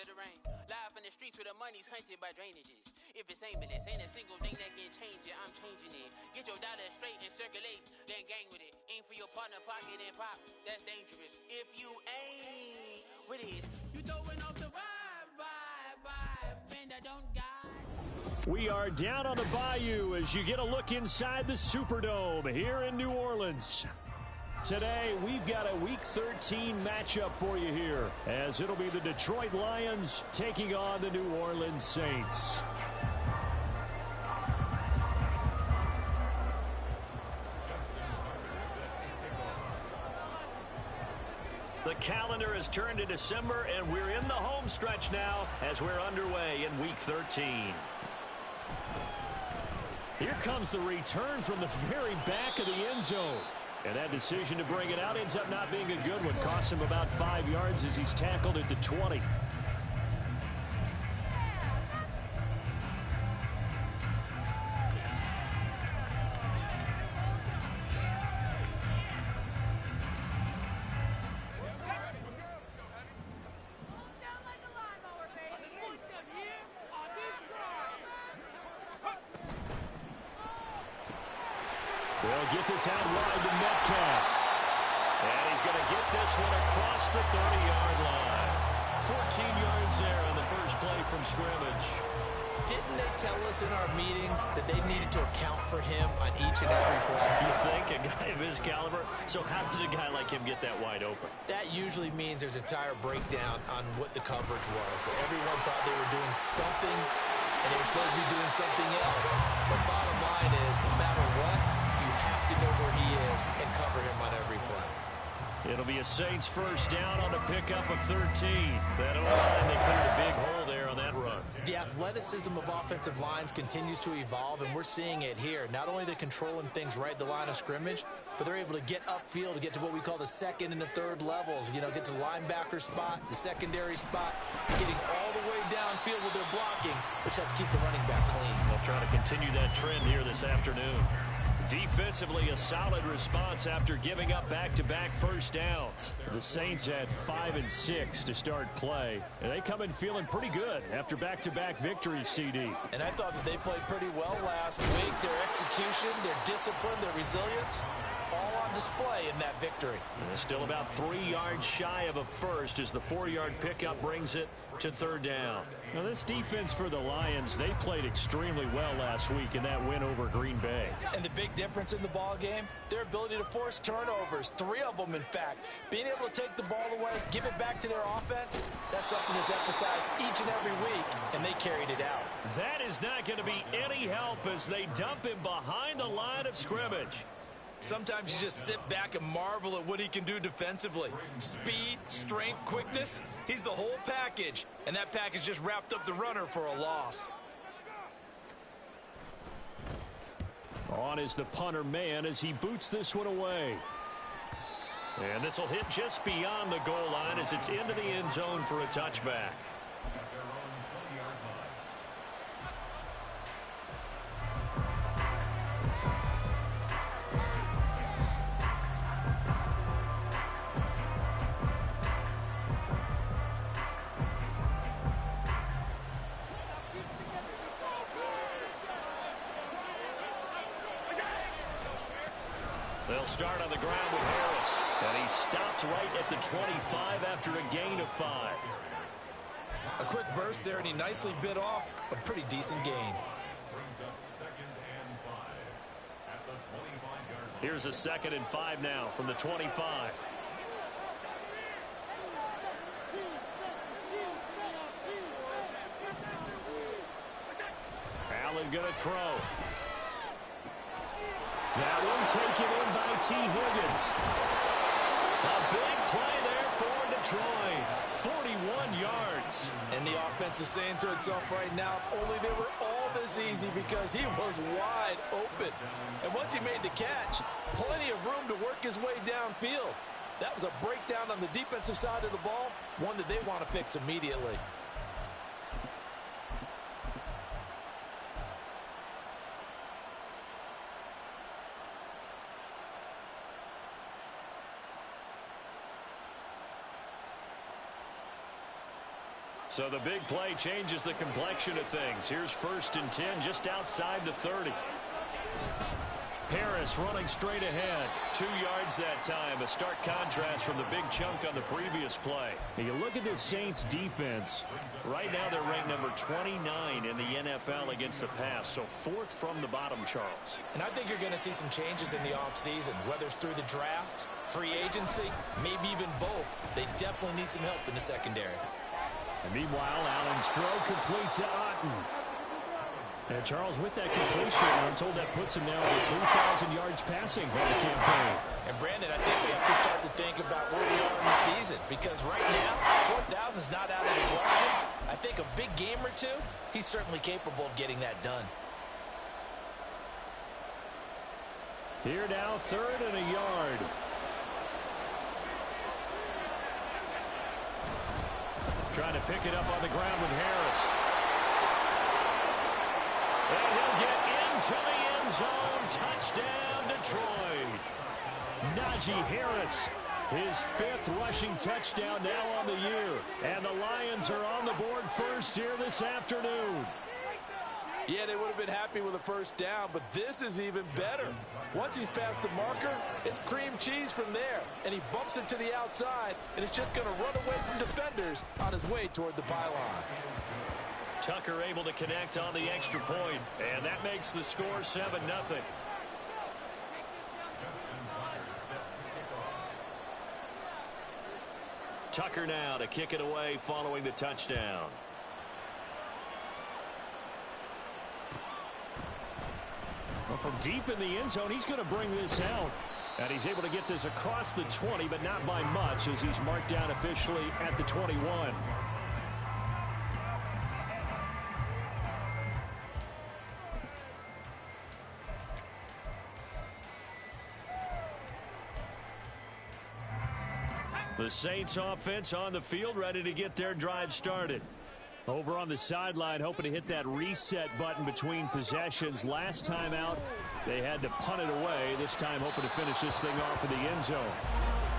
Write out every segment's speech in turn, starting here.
under the rain. Live in the streets where the money's hunted by drainages. If it's aimless, ain't a single thing that can change it. I'm changing it. Get your dollar straight and circulate, then gang with it. Aim for your partner, pocket and pop. That's dangerous. If you ain't with it, you throwing off the vibe, and I don't guide. We are down on the bayou as you get a look inside the Superdome here in New Orleans. Today, we've got a Week 13 matchup for you here, as it'll be the Detroit Lions taking on the New Orleans Saints. The calendar has turned to December, and we're in the home stretch now as we're underway in Week 13. Here comes the return from the very back of the end zone. And that decision to bring it out ends up not being a good one. Costs him about 5 yards as he's tackled at the 20. They'll get this out wide to Metcalf. And he's going to get this one across the 30-yard line. 14 yards there on the first play from scrimmage. Didn't they tell us in our meetings that they needed to account for him on each and every play? You think? A guy of his caliber? So how does a guy like him get that wide open? That usually means there's a entire breakdown on what the coverage was. That everyone thought they were doing something, and they were supposed to be doing something else. But bottom line is, no matter what, you have to know where he is and cover him on every play. It'll be a Saints first down on the pickup of 13. That O-line, they cleared a big hole there on that run. The athleticism of offensive lines continues to evolve, and we're seeing it here. Not only are they controlling things right at the line of scrimmage, but they're able to get upfield to get to what we call the second and the third levels. You know, get to the linebacker spot, the secondary spot, getting all the way downfield with their blocking, which helps keep the running back clean. They'll try to continue that trend here this afternoon. Defensively, a solid response after giving up back-to-back first downs. The Saints had 5 and 6 to start play, and they come in feeling pretty good after back-to-back victories, CD. And I thought that they played pretty well last week. Their execution, their discipline, their resilience, all on display in that victory. And they're still about 3 yards shy of a first as the 4-yard pickup brings it to third down. Now, this defense for the Lions, they played extremely well last week in that win over Green Bay. And the big difference in the ball game, their ability to force turnovers, 3 of them in fact. Being able to take the ball away, give it back to their offense, that's something that's emphasized each and every week, and they carried it out. That is not going to be any help as they dump him behind the line of scrimmage. Sometimes you just sit back and marvel at what he can do defensively. Speed, strength, quickness, he's the whole package. And that package just wrapped up the runner for a loss. On is the punter man as he boots this one away. And this will hit just beyond the goal line as it's into the end zone for a touchback. They'll start on the ground with Harris. And he stopped right at the 25 after a gain of 5. A quick burst there, and he nicely bit off a pretty decent gain. Here's a 2nd and 5 now from the 25. Allen going to throw. That one taken in by T. Higgins. A big play there for Detroit. 41 yards. And the offense is saying to itself right now, if only they were all this easy, because he was wide open. And once he made the catch, plenty of room to work his way downfield. That was a breakdown on the defensive side of the ball, one that they want to fix immediately. So the big play changes the complexion of things. Here's 1st and 10 just outside the 30. Harris running straight ahead. 2 yards that time. A stark contrast from the big chunk on the previous play. And you look at this Saints defense. Right now they're ranked number 29 in the NFL against the pass. So 4th from the bottom, Charles. And I think you're going to see some changes in the offseason, whether it's through the draft, free agency, maybe even both. They definitely need some help in the secondary. And meanwhile, Allen's throw complete to Otten. And Charles, with that completion, I'm told that puts him now over 3,000 yards passing on the campaign. And Brandon, I think we have to start to think about where we are in the season, because right now, 4,000 is not out of the question. I think a big game or two, he's certainly capable of getting that done. Here now, 3rd and a yard. Trying to pick it up on the ground with Harris. And he'll get into the end zone. Touchdown, Detroit. Najee Harris, his 5th rushing touchdown now on the year. And the Lions are on the board first here this afternoon. Yeah, they would have been happy with a 1st down, but this is even better. Once he's past the marker, it's cream cheese from there. And he bumps it to the outside, and it's just going to run away from defenders on his way toward the pylon. Tucker able to connect on the extra point, and that makes the score 7-0. Tucker now to kick it away following the touchdown. Well, from deep in the end zone, he's going to bring this out. And he's able to get this across the 20, but not by much, as he's marked down officially at the 21. The Saints offense on the field, ready to get their drive started. Over on the sideline, hoping to hit that reset button between possessions. Last time out, they had to punt it away. This time, hoping to finish this thing off in the end zone.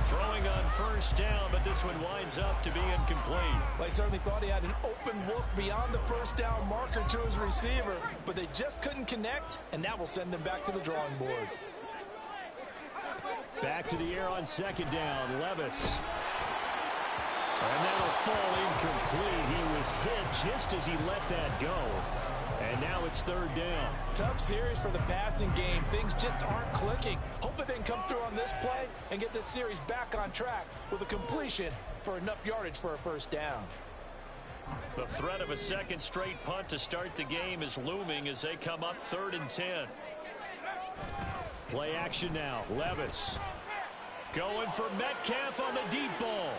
Throwing on 1st down, but this one winds up to be incomplete. Well, he certainly thought he had an open look beyond the 1st down marker to his receiver, but they just couldn't connect, and that will send them back to the drawing board. Back to the air on 2nd down, Levis. And that'll fall incomplete. He was hit just as he let that go. And now it's 3rd down. Tough series for the passing game. Things just aren't clicking. Hoping they can come through on this play and get this series back on track with a completion for enough yardage for a 1st down. The threat of a 2nd straight punt to start the game is looming as they come up 3rd and 10. Play action now. Levis going for Metcalf on the deep ball.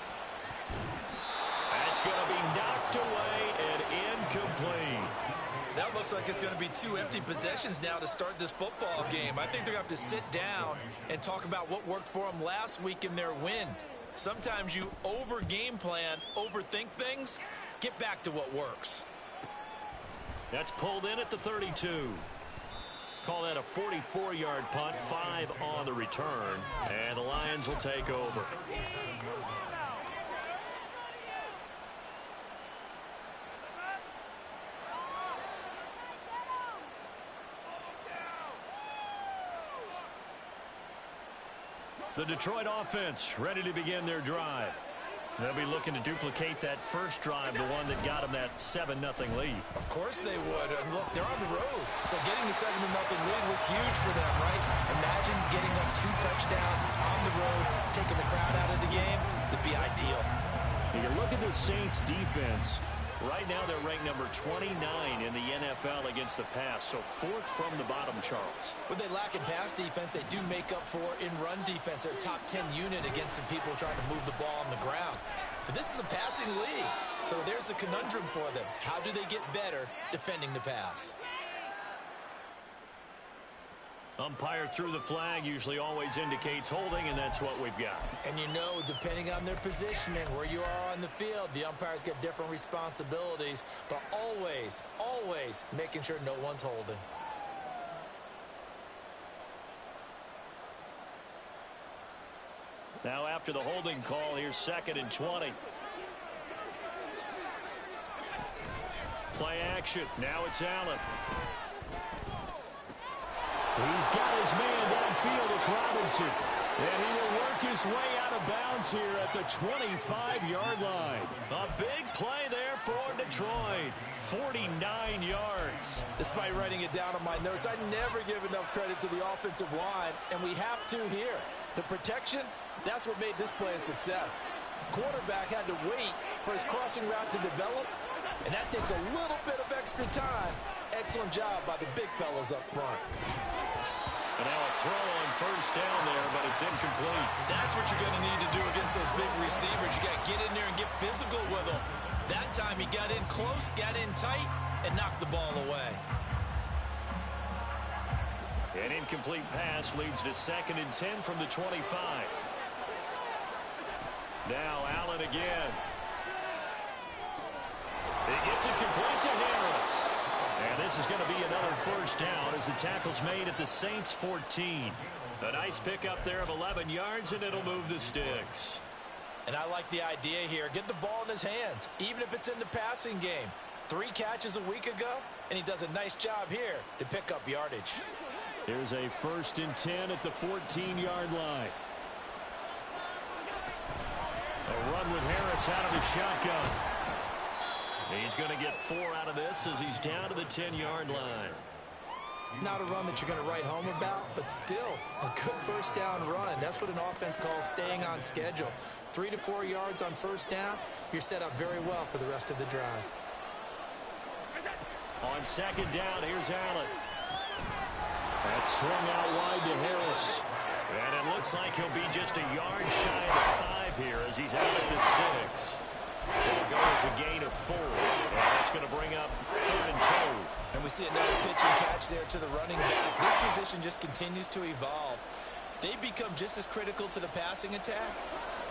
That's going to be knocked away and incomplete. That looks like it's going to be 2 empty possessions now to start this football game. I think they're going to have to sit down and talk about what worked for them last week in their win. Sometimes you over-game plan, overthink things. Get back to what works. That's pulled in at the 32. Call that a 44-yard punt, 5 on the return, and the Lions will take over. The Detroit offense ready to begin their drive. They'll be looking to duplicate that first drive, the one that got them that 7-0 lead. Of course they would. And look, they're on the road. So getting the 7-0 lead was huge for them, right? Imagine getting up 2 touchdowns on the road, taking the crowd out of the game. Would be ideal. You look at the Saints defense. Right now they're ranked number 29 in the NFL against the pass, so 4th from the bottom, Charles. What they lack in pass defense, they do make up for in run defense. They're a top 10 unit against some people trying to move the ball on the ground. But this is a passing league, so there's a conundrum for them. How do they get better defending the pass? Umpire threw the flag, usually always indicates holding, and that's what we've got. And you know, depending on their positioning, where you are on the field, the umpires get different responsibilities, but always, always making sure no one's holding. Now after the holding call, here's 2nd and 20. Play action. Now it's Allen. He's got his man downfield. It's Robinson. And he will work his way out of bounds here at the 25-yard line. A big play there for Detroit. 49 yards. Despite writing it down on my notes, I never give enough credit to the offensive line, and we have to here. The protection, that's what made this play a success. Quarterback had to wait for his crossing route to develop, and that takes a little bit of extra time. Excellent job by the big fellas up front. And now a throw on first down there, but it's incomplete. That's what you're going to need to do against those big receivers. You got to get in there and get physical with them. That time he got in close, got in tight, and knocked the ball away. An incomplete pass leads to 2nd and 10 from the 25. Now Allen again. He gets it complete to Harris. And this is going to be another first down as the tackle's made at the Saints 14. A nice pickup there of 11 yards, and it'll move the sticks. And I like the idea here. Get the ball in his hands, even if it's in the passing game. 3 catches a week ago, and he does a nice job here to pick up yardage. Here's a 1st and 10 at the 14-yard line. A run with Harris out of the shotgun. He's going to get 4 out of this as he's down to the 10-yard line. Not a run that you're going to write home about, but still a good first down run. That's what an offense calls staying on schedule. 3 to 4 yards on first down, you're set up very well for the rest of the drive. On 2nd down, here's Allen. That's swung out wide to Harris. And it looks like he'll be just a yard shy of 5 here as he's out at the 6. It'll go as a gain of 4. And that's going to bring up 3rd and 2. And we see another pitch and catch there to the running back. This position just continues to evolve. They become just as critical to the passing attack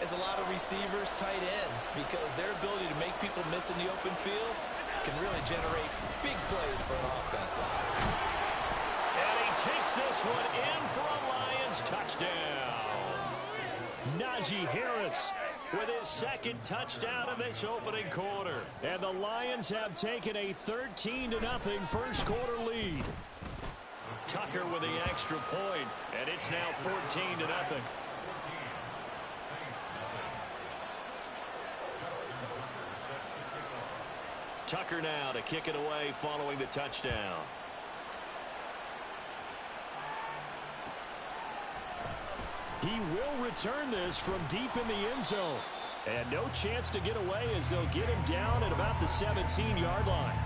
as a lot of receivers, tight ends, because their ability to make people miss in the open field can really generate big plays for an offense. And he takes this one in for a Lions touchdown. Najee Harris with his 2nd touchdown in this opening quarter. And the Lions have taken a 13-0 first quarter lead. Tucker with the extra point, and it's now 14-0. Tucker now to kick it away following the touchdown. He will return this from deep in the end zone. And no chance to get away as they'll get him down at about the 17-yard line.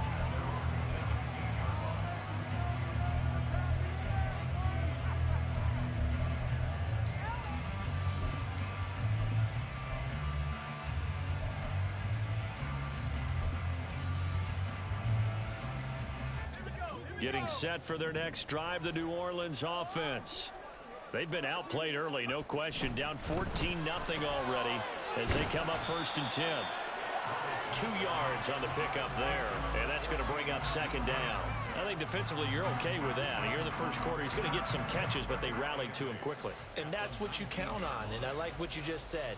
Getting set for their next drive, the New Orleans offense. They've been outplayed early, no question. Down 14-0 already as they come up 1st and 10. 2 yards on the pickup there, and that's going to bring up 2nd down. I think defensively you're okay with that. Here in the first quarter, he's going to get some catches, but they rallied to him quickly. And that's what you count on, and I like what you just said.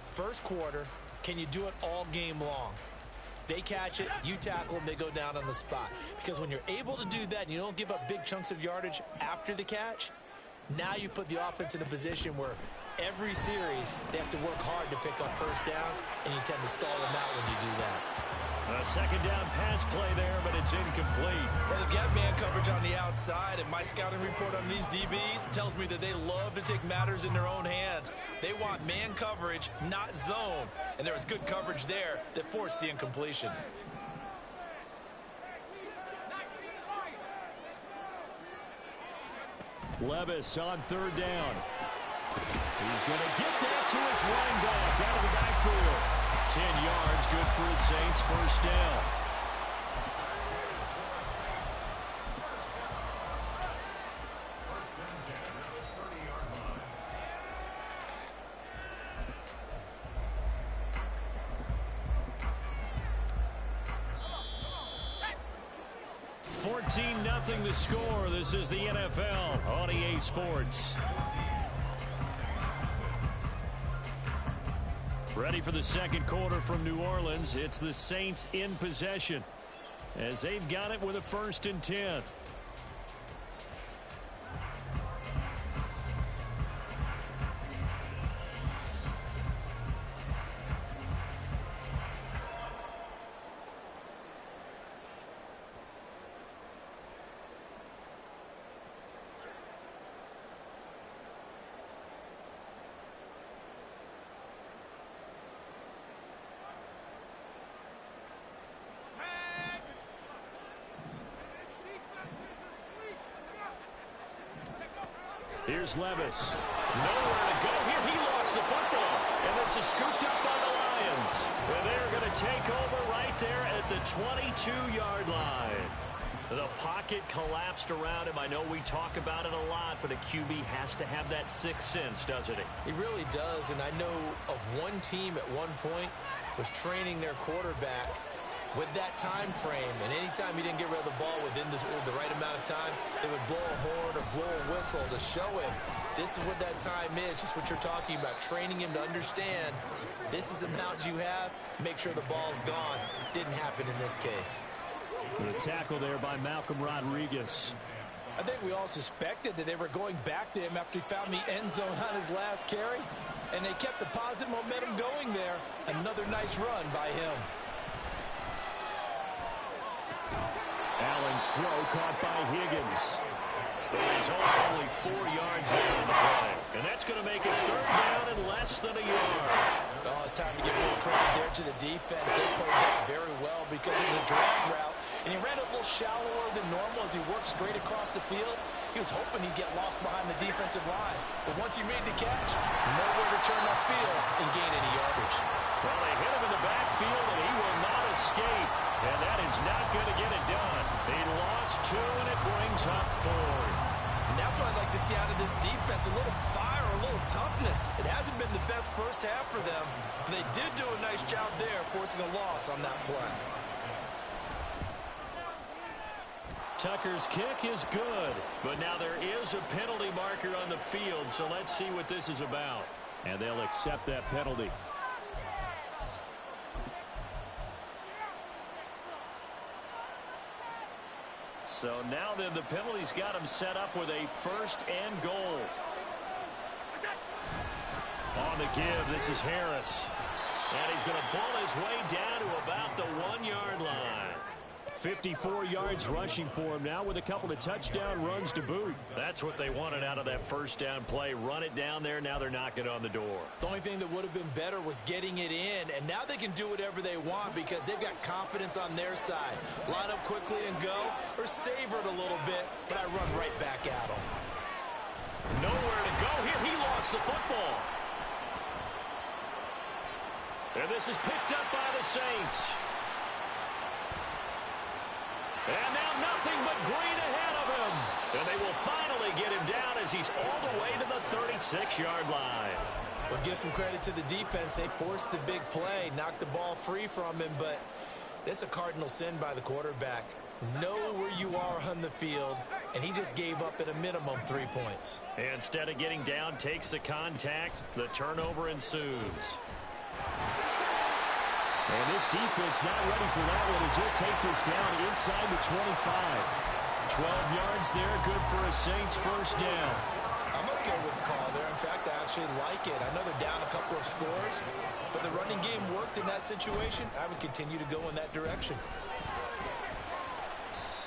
First quarter, can you do it all game long? They catch it, you tackle them, they go down on the spot. Because when you're able to do that and you don't give up big chunks of yardage after the catch, now you put the offense in a position where every series they have to work hard to pick up first downs, and you tend to stall them out when you do that. A 2nd down pass play there, but it's incomplete. Well, they've got man coverage on the outside, and my scouting report on these DBs tells me that they love to take matters in their own hands. They want man coverage, not zone, and there was good coverage there that forced the incompletion. Levis on 3rd down. He's going to get that to his running back out of the backfield. 10 yards, good for the Saints, first down. Nothing the score. This is the NFL on EA Sports. Ready for the second quarter from New Orleans. It's the Saints in possession. as they've got it with a 1st and 10. Here's Levis. Nowhere to go here. He lost the football. And this is scooped up by the Lions. And they're going to take over right there at the 22-yard line. The pocket collapsed around him. I know we talk about it a lot, but a QB has to have that sixth sense, doesn't he? He really does, and I know of one team at one point was training their quarterback with that time frame, and anytime he didn't get rid of the ball within the right amount of time, they would blow a horn or blow a whistle to show him this is what that time is, just what you're talking about, training him to understand this is the amount you have, make sure the ball's gone. Didn't happen in this case. The tackle there by Malcolm Rodriguez. I think we all suspected that they were going back to him after he found the end zone on his last carry, and they kept the positive momentum going there. Another nice run by him. Allen's throw caught by Higgins. He's only 4 yards there on the play. And that's going to make it 3rd down and less than a yard. Oh, it's time to give more credit there to the defense. They played that very well because it was a drag route. And he ran a little shallower than normal as he worked straight across the field. He was hoping he'd get lost behind the defensive line. But once he made the catch, nowhere to turn upfield and gain any yardage. Well, they hit him in the backfield, and he will not escape. And that is not going to get it done. He lost 2, and it brings up 4th. And that's what I'd like to see out of this defense, a little fire, a little toughness. It hasn't been the best first half for them, but they did do a nice job there forcing a loss on that play. Tucker's kick is good, but now there is a penalty marker on the field, so let's see what this is about. And they'll accept that penalty. So now then the penalty's got him set up with a 1st and goal. On the give, this is Harris. And he's going to bull his way down to about the 1-yard line. 54 yards rushing for him now with a couple of touchdown runs to boot. That's what they wanted out of that 1st down play. Run it down there. Now they're knocking on the door. The only thing that would have been better was getting it in, and now they can do whatever they want because they've got confidence on their side. Line up quickly and go, or savor it a little bit, but I run right back at them. Nowhere to go here. He lost the football. And this is picked up by the Saints. And now nothing but green ahead of him. And they will finally get him down as he's all the way to the 36-yard line. Well, give some credit to the defense. They forced the big play, knocked the ball free from him, but it's a cardinal sin by the quarterback. Know where you are on the field, and he just gave up at a minimum 3 points. Instead of getting down, takes the contact. The turnover ensues. And this defense not ready for that one as he'll take this down inside the 25. 12 yards there, good for a Saints 1st down. I'm okay with the call there. In fact, I actually like it. I know they're down a couple of scores, but the running game worked in that situation. I would continue to go in that direction.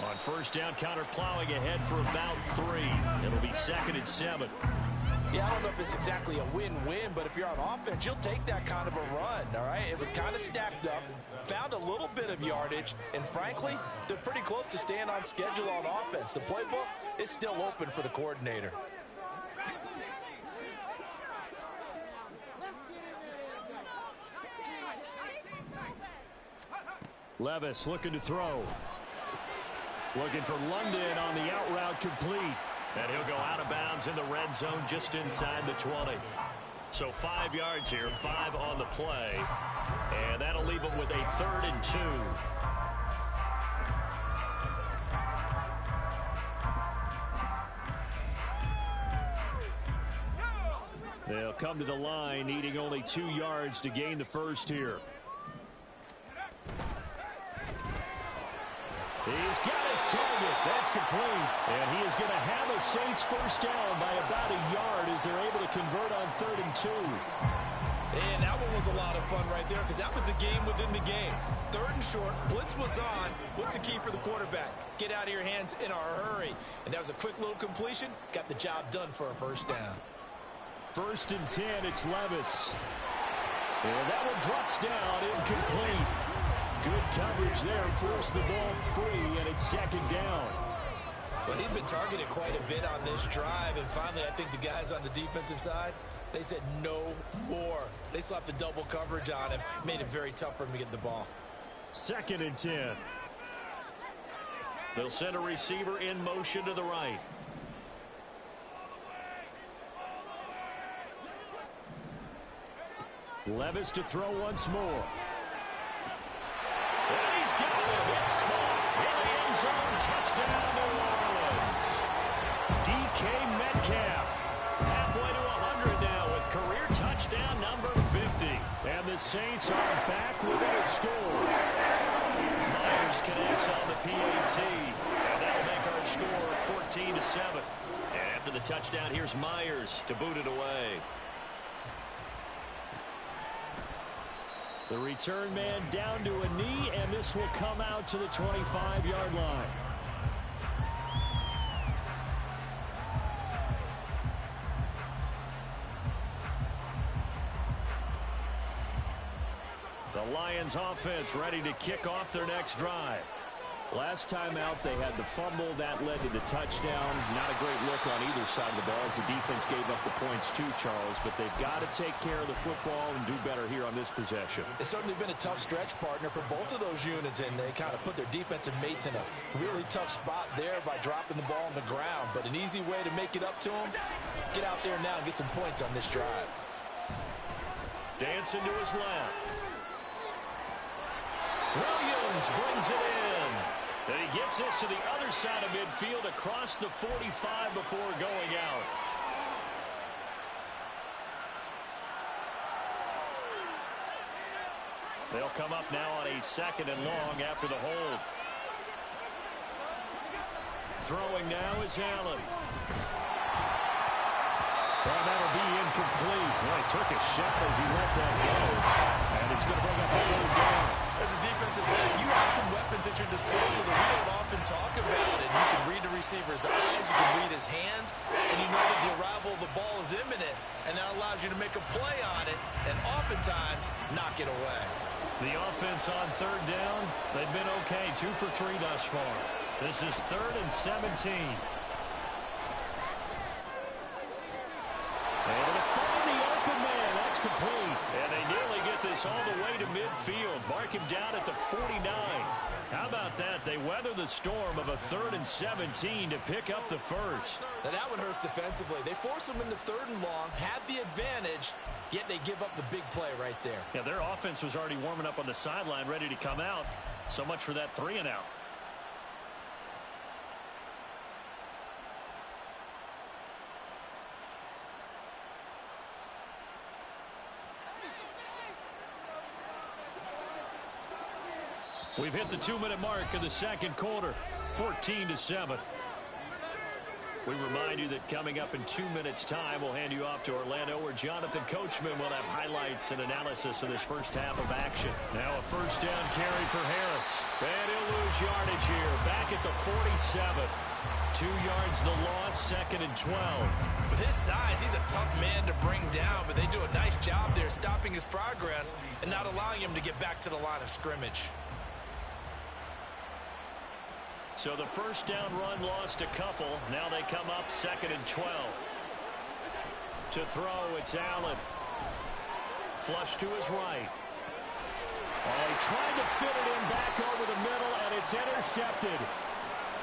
On 1st down, counter plowing ahead for about 3. It'll be 2nd and 7. Yeah, I don't know if it's exactly a win-win, but if you're on offense, you'll take that kind of a run, all right? It was kind of stacked up, found a little bit of yardage, and frankly, they're pretty close to staying on schedule on offense. The playbook is still open for the coordinator. Levis looking to throw. Looking for London on the out route complete. And he'll go out of bounds in the red zone just inside the 20. So 5 yards here, 5 on the play. And that'll leave him with a 3rd and 2. They'll come to the line, needing only 2 yards to gain the 1st here. He's got his target. That's complete. And he is going to have a Saints first down by about a yard as they're able to convert on 3rd and 2. And that one was a lot of fun right there because that was the game within the game. 3rd and short, blitz was on. What's the key for the quarterback? Get out of your hands in a hurry. And that was a quick little completion. Got the job done for a first down. 1st and 10, it's Levis. And that one drops down, incomplete. Good coverage there, forced the ball free, and it's 2nd down. Well, he'd been targeted quite a bit on this drive, and finally I think the guys on the defensive side, they said no more. They slapped the double coverage on him, made it very tough for him to get the ball. 2nd and 10. They'll send a receiver in motion to the right. Levis to throw once more. And he's got him. It's caught in the end zone. Touchdown, New Orleans. DK Metcalf halfway to 100 now with career touchdown number 50. And the Saints are back within a score. Myers connects on the PAT. And that'll make our score 14-7. And after the touchdown, here's Myers to boot it away. The return man down to a knee, and this will come out to the 25-yard line. The Lions offense ready to kick off their next drive. Last time out, they had the fumble. That led to the touchdown. Not a great look on either side of the ball as the defense gave up the points too, Charles. But they've got to take care of the football and do better here on this possession. It's certainly been a tough stretch, partner, for both of those units, and they kind of put their defensive mates in a really tough spot there by dropping the ball on the ground. But an easy way to make it up to them, get out there now and get some points on this drive. Dancing to his left. Williams brings it in. And he gets this to the other side of midfield across the 45 before going out. They'll come up now on a 2nd and long after the hold. Throwing now is Allen. And that'll be incomplete. Boy, he took a shot as he let that go. And it's going to bring up a 3rd down. As a defensive back, you have some weapons at your disposal that we don't often talk about. And you can read the receiver's eyes, you can read his hands, and you know that the arrival of the ball is imminent. And that allows you to make a play on it and oftentimes knock it away. The offense on 3rd down, they've been okay. 2 for 3 thus far. This is 3rd and 17. Able to find the open man. That's complete. And they nearly get this all the way to midfield. Mark him down at the 49. How about that? They weather the storm of a 3rd and 17 to pick up the first. Now that one hurts defensively. They force them into 3rd and long, had the advantage, yet they give up the big play right there. Yeah, their offense was already warming up on the sideline, ready to come out. So much for that 3 and out. We've hit the 2-minute mark of the 2nd quarter, 14-7. We remind you that coming up in 2 minutes' time, we'll hand you off to Orlando, where Jonathan Coachman will have highlights and analysis of this first half of action. Now a first down carry for Harris. And he'll lose yardage here, back at the 47. 2 yards the loss, 2nd and 12. With his size, he's a tough man to bring down, but they do a nice job there stopping his progress and not allowing him to get back to the line of scrimmage. So the first down run lost a couple. Now they come up 2nd and 12. To throw, it's Allen. Flush to his right. Oh, he tried to fit it in back over the middle, and it's intercepted.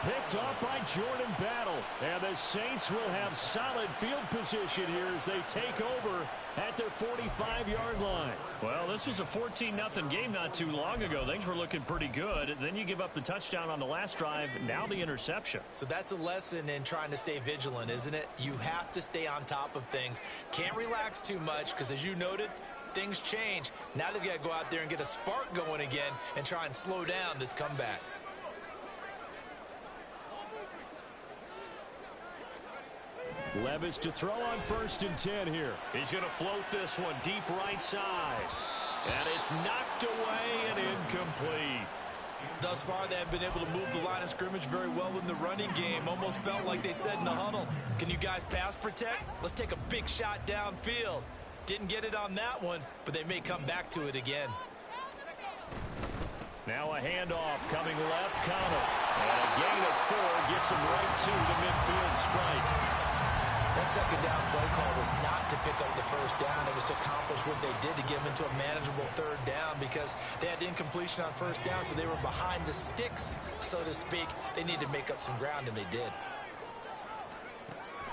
Picked off by Jordan Battle. And the Saints will have solid field position here as they take over at their 45-yard line. Well, this was a 14-0 game not too long ago. Things were looking pretty good. Then you give up the touchdown on the last drive. Now the interception. So that's a lesson in trying to stay vigilant, isn't it? You have to stay on top of things. Can't relax too much because, as you noted, things change. Now they've got to go out there and get a spark going again and try and slow down this comeback. Levis to throw on 1st and 10 here. He's going to float this one deep right side. And it's knocked away and incomplete. Thus far, they have been able to move the line of scrimmage very well in the running game. Almost felt like they said in the huddle, can you guys pass protect? Let's take a big shot downfield. Didn't get it on that one, but they may come back to it again. Now a handoff coming left counter. And a gain of 4 gets him right to the midfield stripe. That second down play call was not to pick up the first down. It was to accomplish what they did to get them into a manageable 3rd down because they had incompletion on 1st down, so they were behind the sticks, so to speak. They needed to make up some ground, and they did.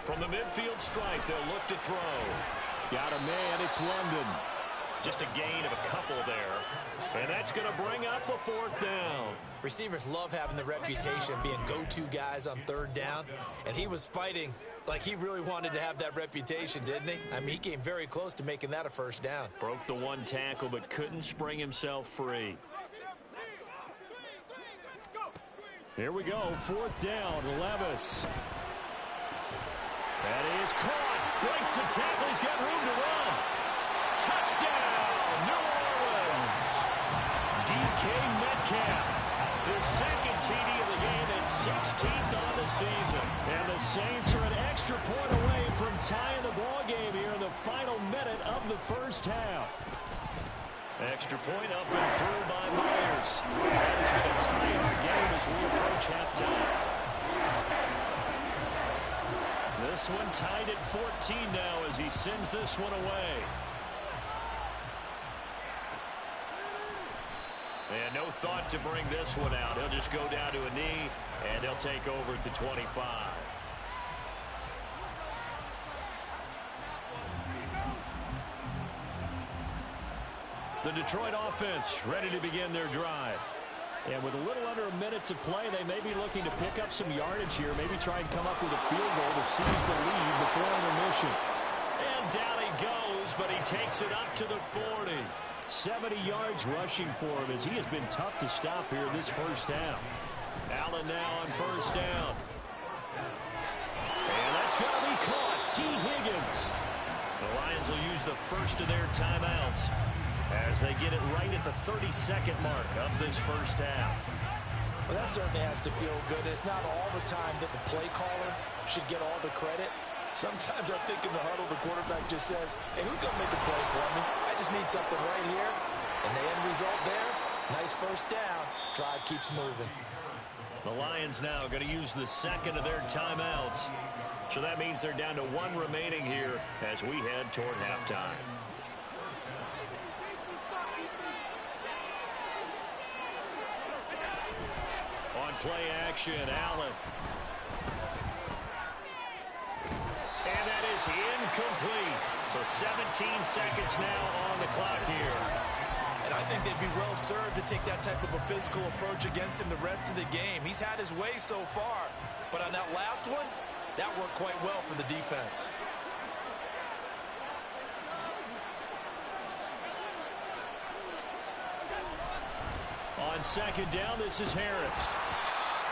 From the midfield stripe, they'll look to throw. Got a man, it's London. Just a gain of a couple there. And that's going to bring up a 4th down. Receivers love having the reputation of being go-to guys on 3rd down, and he was fighting like he really wanted to have that reputation, didn't he? I mean, he came very close to making that a 1st down. Broke the 1 tackle, but couldn't spring himself free. Here we go, 4th down, Levis. That is caught. Breaks the tackle, he's got room to run. Touchdown, New Orleans. DK Metcalf. The 2nd TD of the game and 16th on the season. And the Saints are an extra point away from tying the ball game here in the final minute of the 1st half. Extra point up and through by Myers. That is going to tie our game as we approach halftime. This one tied at 14 now as he sends this one away. And no thought to bring this one out. He'll just go down to a knee, and he'll take over at the 25. The Detroit offense ready to begin their drive. And with a little under a minute to play, they may be looking to pick up some yardage here, maybe try and come up with a field goal to seize the lead before intermission. And down he goes, but he takes it up to the 40. 70 yards rushing for him as he has been tough to stop here this 1st half. Allen now on 1st down. And that's going to be caught. T. Higgins. The Lions will use the first of their timeouts as they get it right at the 32nd mark of this 1st half. Well, that certainly has to feel good. It's not all the time that the play caller should get all the credit. Sometimes I think in the huddle, the quarterback just says, hey, who's going to make a play for me? I just need something right here. And the end result there, nice 1st down. Drive keeps moving. The Lions now going to use the 2nd of their timeouts. So that means they're down to 1 remaining here as we head toward halftime. On play action, Allen. And that is incomplete. So 17 seconds now on the clock here. And I think they'd be well served to take that type of a physical approach against him the rest of the game. He's had his way so far. But on that last one, that worked quite well for the defense. On 2nd down, this is Harris.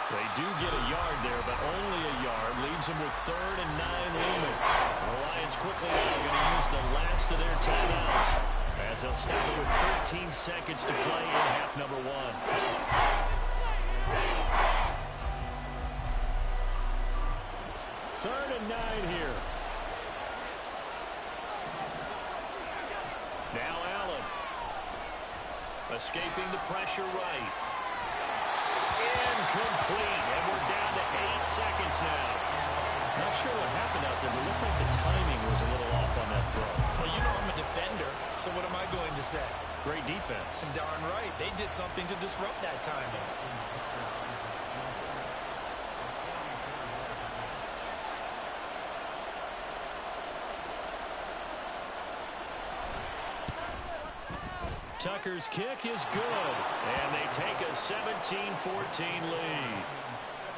They do get a yard there, but only a yard. Leaves them with 3rd and 9 looming. The Lions quickly now going to use the last of their timeouts as they'll stop it with 13 seconds to play in half number 1. 3rd and 9 here. Now Allen. Escaping the pressure right. Incomplete, and we're down to 8 seconds now. Not sure what happened out there, but it looked like the timing was a little off on that throw. Well, you know I'm a defender, so what am I going to say? Great defense. Darn right. They did something to disrupt that timing. Tucker's kick is good, and they take a 17-14 lead.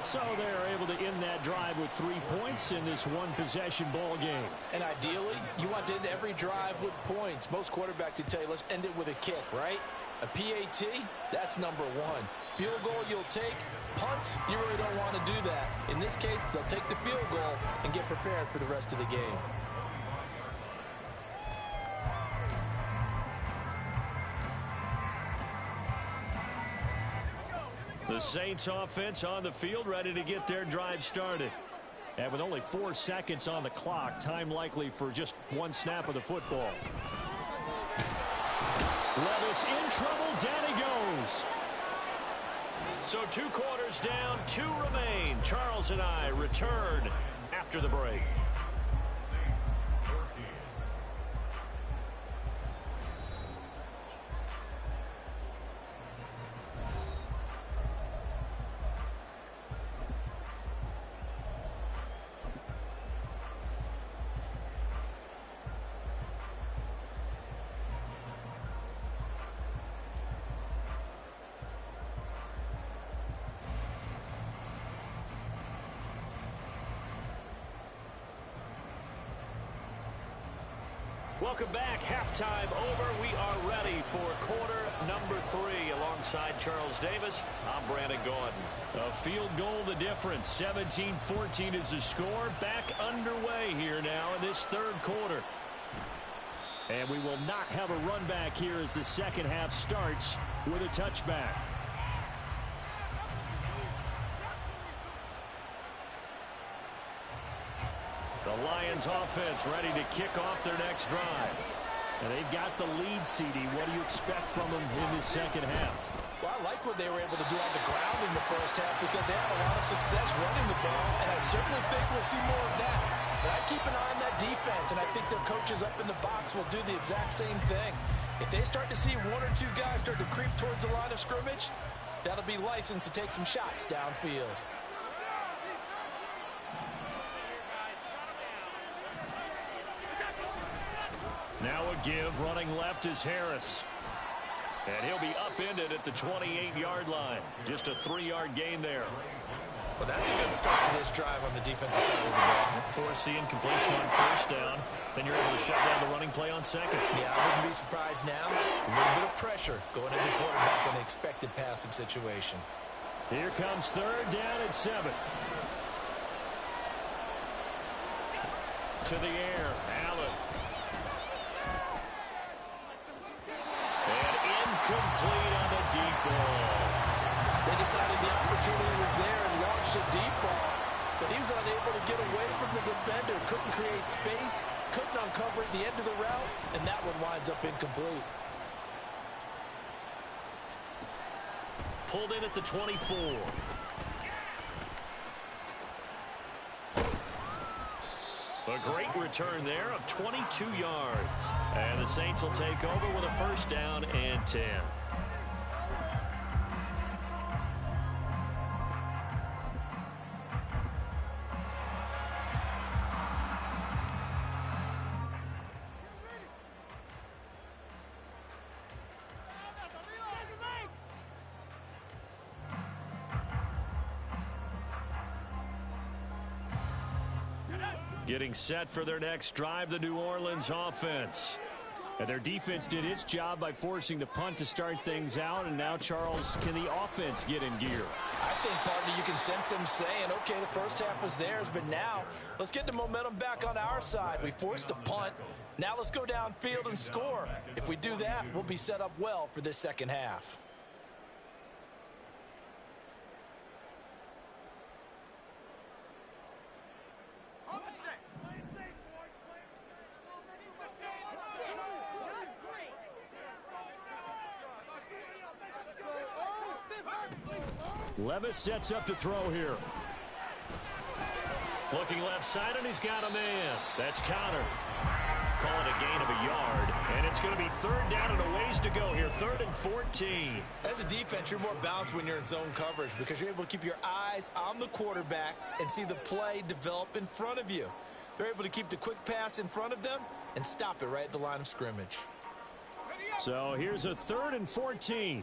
So they're able to end that drive with 3 points in this one-possession ball game. And ideally, you want to end every drive with points. Most quarterbacks would tell you, let's end it with a kick, right? A PAT, that's number one. Field goal you'll take. Punts, you really don't want to do that. In this case, they'll take the field goal and get prepared for the rest of the game. The Saints offense on the field, ready to get their drive started. And with only 4 seconds on the clock, time likely for just one snap of the football. Levis in trouble, down he goes. So 2 quarters down, 2 remain. Charles and I return after the break. Welcome back. Halftime over. We are ready for quarter number 3. Alongside Charles Davis, I'm Brandon Gaudin. A field goal the difference. 17-14 is the score. Back underway here now in this third quarter. And we will not have a run back here as the second half starts with a touchback. The Lions offense ready to kick off their next drive. And they've got the lead, CD. What do you expect from them in this second half? Well, I like what they were able to do on the ground in the first half because they had a lot of success running the ball, and I certainly think we'll see more of that. But I keep an eye on that defense, and I think their coaches up in the box will do the exact same thing. If they start to see 1 or 2 guys start to creep towards the line of scrimmage, that'll be licensed to take some shots downfield. Now a give, running left is Harris. And he'll be upended at the 28-yard line. Just a 3-yard gain there. Well, that's a good start to this drive on the defensive side of the ball. Forcing completion on first down. Then you're able to shut down the running play on second. Yeah, I wouldn't be surprised now. A little bit of pressure going at the quarterback in an expected passing situation. Here comes third down at 7. To the air, Allen. And incomplete on the deep ball. They decided the opportunity was there and launched a deep ball, but he was unable to get away from the defender. Couldn't create space, couldn't uncover at the end of the route, and that one winds up incomplete. Pulled in at the 24. A great return there of 22 yards. And the Saints will take over with a first down and 10. Getting set for their next drive, the New Orleans offense. And their defense did its job by forcing the punt to start things out. And now, Charles, can the offense get in gear? I think, partner, you can sense them saying, okay, the first half was theirs, but now let's get the momentum back on our side. We forced a punt. Now let's go downfield and score. If we do that, we'll be set up well for this second half. Levis sets up to throw here. Looking left side, and he's got a man. That's Connor. Call it a gain of a yard. And it's going to be third down and a ways to go here. 3rd and 14. As a defense, you're more balanced when you're in zone coverage because you're able to keep your eyes on the quarterback and see the play develop in front of you. They're able to keep the quick pass in front of them and stop it right at the line of scrimmage. So here's a 3rd and 14.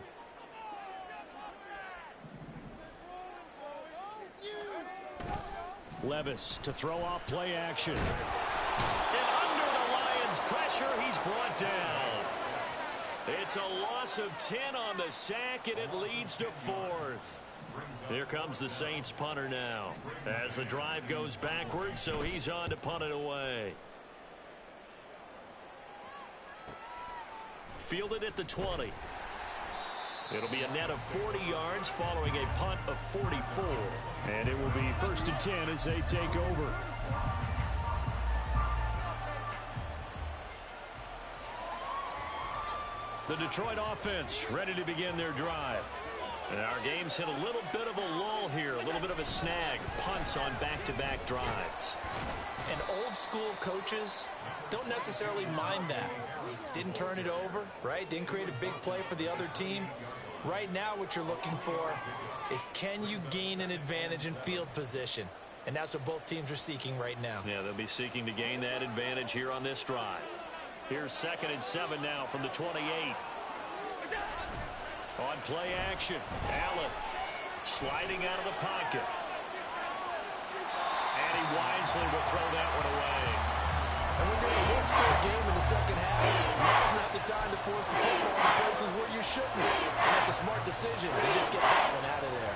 Levis to throw off play action. And under the Lions' pressure, he's brought down. It's a loss of 10 on the sack, and it leads to 4th. Here comes the Saints punter now. As the drive goes backwards, so he's on to punt it away. Fielded at the 20. It'll be a net of 40 yards following a punt of 44. And it will be 1st and 10 as they take over. The Detroit offense ready to begin their drive. And our game's hit a little bit of a lull here, a little bit of a snag. Punts on back-to-back drives. And old-school coaches don't necessarily mind that. Didn't turn it over, right? Didn't create a big play for the other team. Right now what you're looking for is, can you gain an advantage in field position? And that's what both teams are seeking right now. Yeah, they'll be seeking to gain that advantage here on this drive. Here's 2nd and 7 now from the 28. On play action, Allen sliding out of the pocket. And he wisely will throw that one away. And when you're in a one-score game in the second half, now's not the time to force the football in places where you shouldn't. And that's a smart decision to just get that one out of there.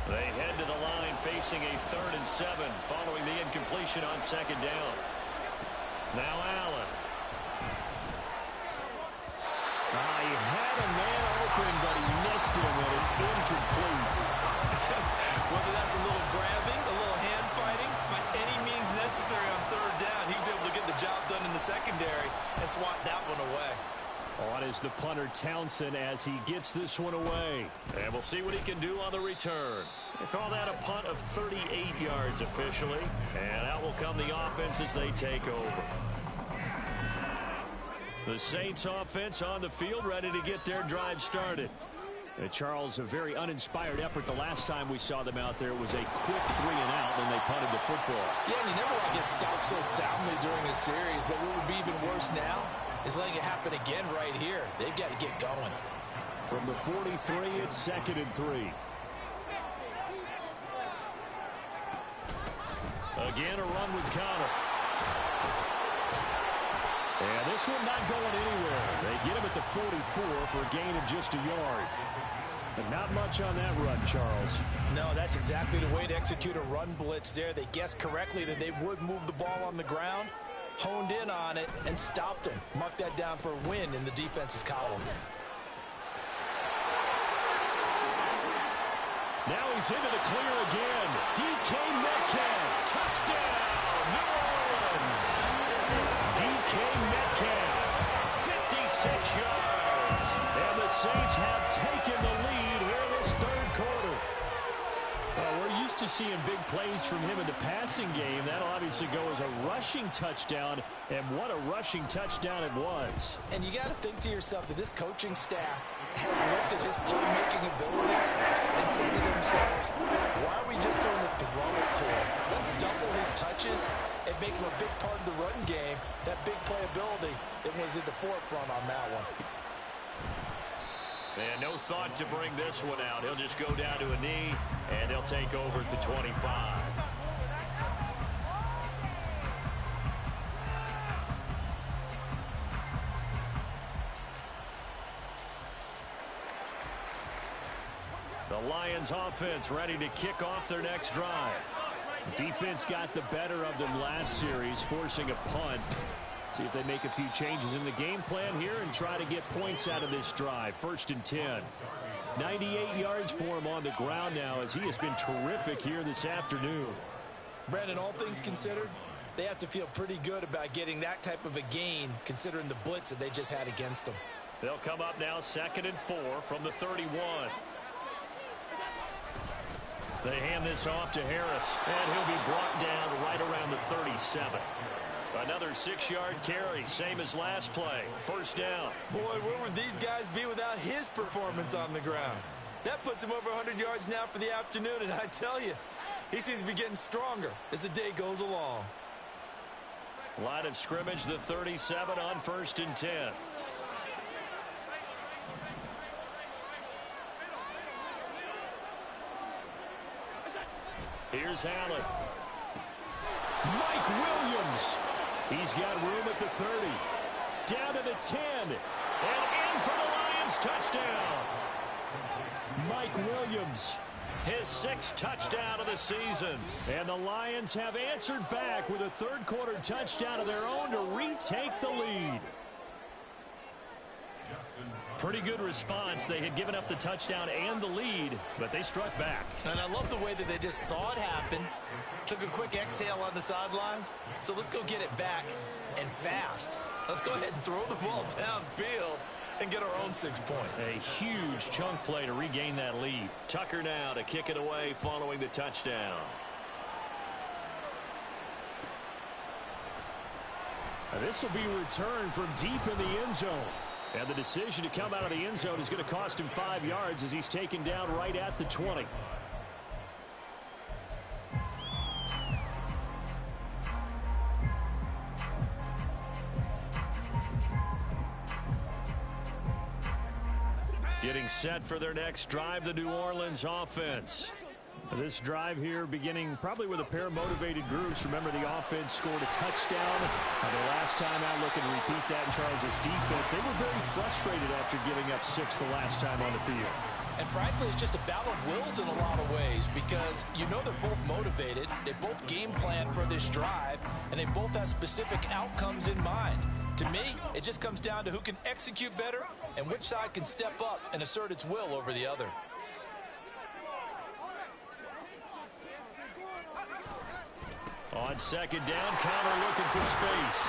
They head to the line facing a 3rd and 7 following the incompletion on 2nd down. Now Allen. He had a man open, but he missed him, and it's incomplete. Whether that's a little grabbing, a little hand fighting, by any means necessary on 3rd down, he's able to get the job done in the secondary and swat that one away. On is the punter Townsend as he gets this one away. And we'll see what he can do on the return. They call that a punt of 38 yards officially. And out will come the offense as they take over. The Saints offense on the field ready to get their drive started. Charles, a very uninspired effort the last time we saw them out there. It was a quick 3 and out when they punted the football. Yeah, and you never want to get stopped so soundly during a series, but what would be even worse now is letting it happen again right here. They've got to get going. From the 43, it's 2nd and 3. Again, a run with Connor. And this one not going anywhere. They get him at the 44 for a gain of just a yard. But not much on that run, Charles. No, that's exactly the way to execute a run blitz there. They guessed correctly that they would move the ball on the ground, honed in on it, and stopped them. Mark that down for a win in the defense's column. Now he's into the clear again. DK Metcalf, touchdown, New Orleans. DK Metcalf, 56 yards. And the Saints have taken the lead here in this 3rd quarter. We're used to seeing big plays from him in the passing game. That'll obviously go as a rushing touchdown, and what a rushing touchdown it was. And you got to think to yourself that this coaching staff has looked at his playmaking ability and said to themselves, why are we just going to throw it to him? Let's double his touches and make him a big part of the run game. That big playability, it was at the forefront on that one. And no thought to bring this one out. He'll just go down to a knee, and they'll take over at the 25. The Lions offense ready to kick off their next drive. Defense got the better of them last series, forcing a punt. See if they make a few changes in the game plan here and try to get points out of this drive. 1st and 10. 98 yards for him on the ground now as he has been terrific here this afternoon. Brandon, all things considered, they have to feel pretty good about getting that type of a gain considering the blitz that they just had against them. They'll come up now 2nd and 4 from the 31. They hand this off to Harris, and he'll be brought down right around the 37. Another 6-yard carry, same as last play. 1st down. Boy, where would these guys be without his performance on the ground? That puts him over 100 yards now for the afternoon, and I tell you, he seems to be getting stronger as the day goes along. Line of scrimmage, the 37 on 1st and 10. Here's Allen. Mike Williams. He's got room at the 30. Down to the 10. And in for the Lions touchdown. Mike Williams, his 6th touchdown of the season. And the Lions have answered back with a third-quarter touchdown of their own to retake the lead. Pretty good response. They had given up the touchdown and the lead, but they struck back. And I love the way that they just saw it happen, took a quick exhale on the sidelines. So let's go get it back and fast. Let's go ahead and throw the ball downfield and get our own 6 points. A huge chunk play to regain that lead. Tucker now to kick it away following the touchdown. This will be returned from deep in the end zone. And the decision to come out of the end zone is going to cost him 5 yards as he's taken down right at the 20. Getting set for their next drive, the New Orleans offense. This drive here beginning probably with a pair of motivated groups. Remember, the offense scored a touchdown. The last time out, looking to repeat that in Charles' defense. They were very frustrated after giving up 6 the last time on the field. And frankly, it's just a battle of wills in a lot of ways because you know they're both motivated. They both game plan for this drive, and they both have specific outcomes in mind. To me, it just comes down to who can execute better and which side can step up and assert its will over the other. On 2nd down, Connor looking for space.